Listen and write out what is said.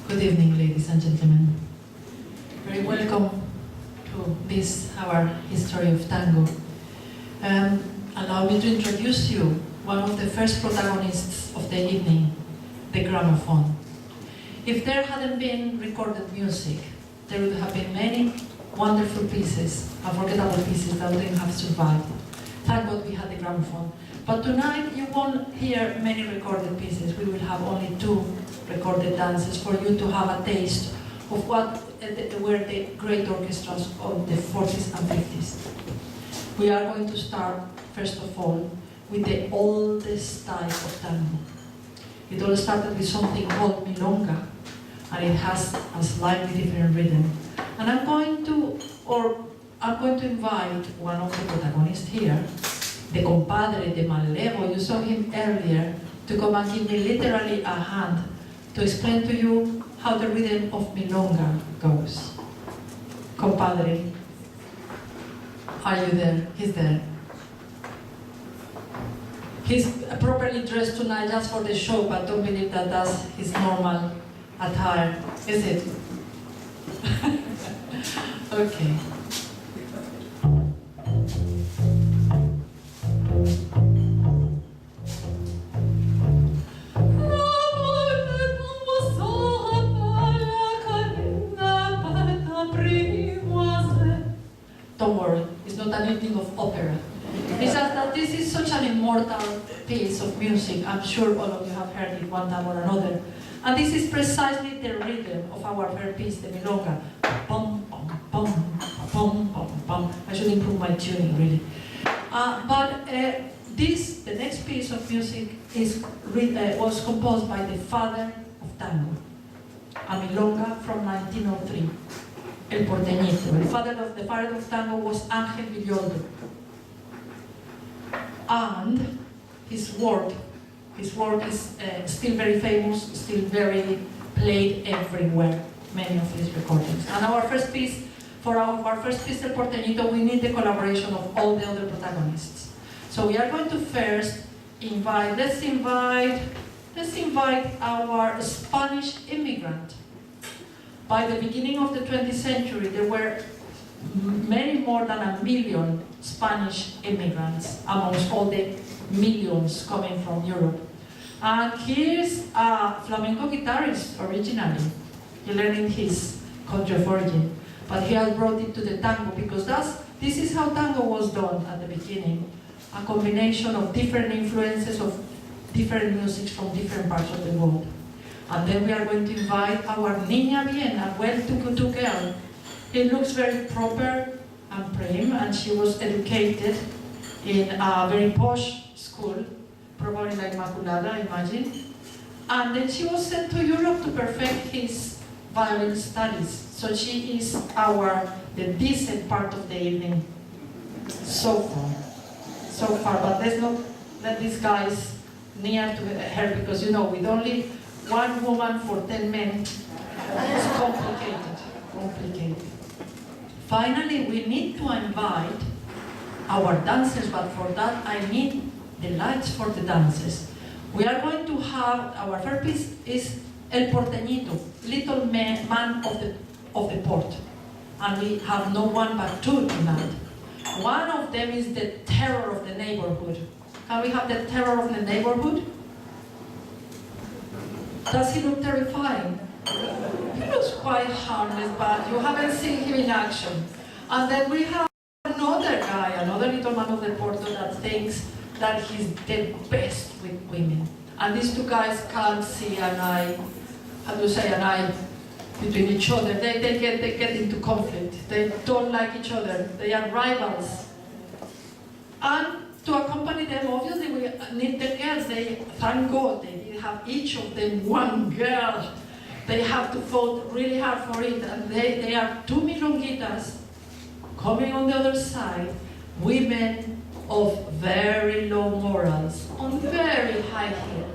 Good evening, ladies and gentlemen. Very welcome to this, our history of tango. Allow me to introduce you one of the first protagonists of the evening, the gramophone. If there hadn't been recorded music, there would have been many wonderful pieces, unforgettable pieces that wouldn't have survived. Thank God we had the gramophone. But tonight you won't hear many recorded pieces. We will have only 2 recorded dances for you to have a taste of what were the great orchestras of the 40s and 50s. We are going to start, first of all, with the oldest type of tango. It all started with something called milonga, and it has a slightly different rhythm. And I'm going to invite one of the protagonists here, the compadre, the malevo, you saw him earlier, to come and give me literally a hand to explain to you how the rhythm of milonga goes. Compadre, are you there? He's there. He's properly dressed tonight just for the show, but don't believe that that's his normal attire, is it? Okay. Don't worry, it's not an evening of opera. It's just that this is such an immortal piece of music. I'm sure all of you have heard it one time or another. And this is precisely the rhythm of our first piece, the milonga. Bum, bum, bum, bum, bum, bum. I should improve my tuning, really. The next piece of music was composed by the father of tango, a milonga from 1903. El Porteñito. The father of tango was Ángel Villoldo. And his work is still very famous, still very played everywhere, many of his recordings. And for our first piece, El Porteñito, we need the collaboration of all the other protagonists. So we are going to first let's invite our Spanish immigrant. By the beginning of the 20th century, there were many more than 1 million Spanish immigrants amongst all the millions coming from Europe. And here's a flamenco guitarist originally. He learned in his country of origin, but he has brought it to the tango because this is how tango was done at the beginning. A combination of different influences of different musics from different parts of the world. And then we are going to invite our Niña Bien, a well-to-do girl. It looks very proper and prim, and she was educated in a very posh school, probably like Maculada, imagine. And then she was sent to Europe to perfect his violin studies. So she is the decent part of the evening so far. But let's not let these guys near to her, because with only 1 woman for 10 men, it's complicated. Finally, we need to invite our dancers, but for that I need the lights for the dances. We are going to have, our first piece is El Porteñito, little man of the port. And we have no one but 2 tonight. One of them is the terror of the neighborhood. Can we have the terror of the neighborhood? Does he look terrifying? He looks quite harmless, but you haven't seen him in action. And then we have another guy, another little man of the Porto that thinks that he's the best with women. And these 2 guys can't see an eye between each other. They get into conflict. They don't like each other. They are rivals. And to accompany them, obviously, we need the girls. Thank God, they have each of them 1 girl. They have to vote really hard for it. And they are 2 milonguitas coming on the other side, women of very low morals, on very high heels.